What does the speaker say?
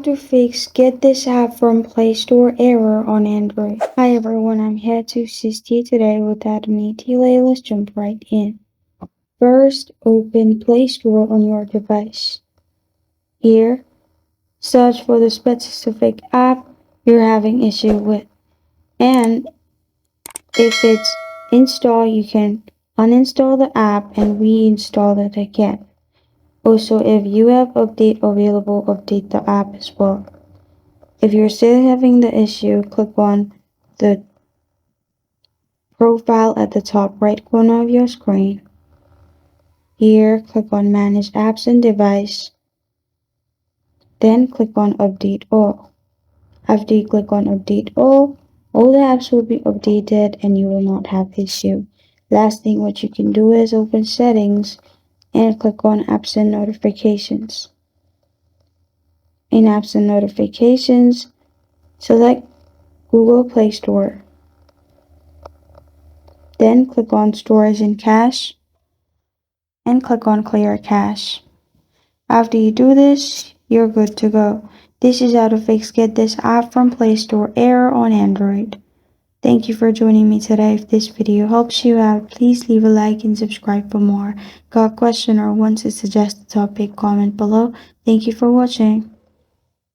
to fix get this app from Play Store error on Android. Hi everyone, I'm here to assist you today. Without any delay, let's jump right in. First, open Play Store on your device. Here, search for the specific app you're having issue with. And if it's installed, you can uninstall the app and reinstall it again. Also, if you have update available, update the app as well. If you're still having the issue, click on the profile at the top right corner of your screen. Here, click on Manage Apps and Device. Then click on Update All. After you click on Update All the apps will be updated and you will not have issue. Last thing what you can do is open Settings and click on Apps and Notifications. In Apps and Notifications, select Google Play Store. Then click on Storage and Cache and click on Clear Cache. After you do this, you're good to go. This is how to fix get this app from Play Store error on Android. Thank you for joining me today. If this video helps you out, please leave a like and subscribe for more. Got a question or want to suggest a topic, comment below. Thank you for watching.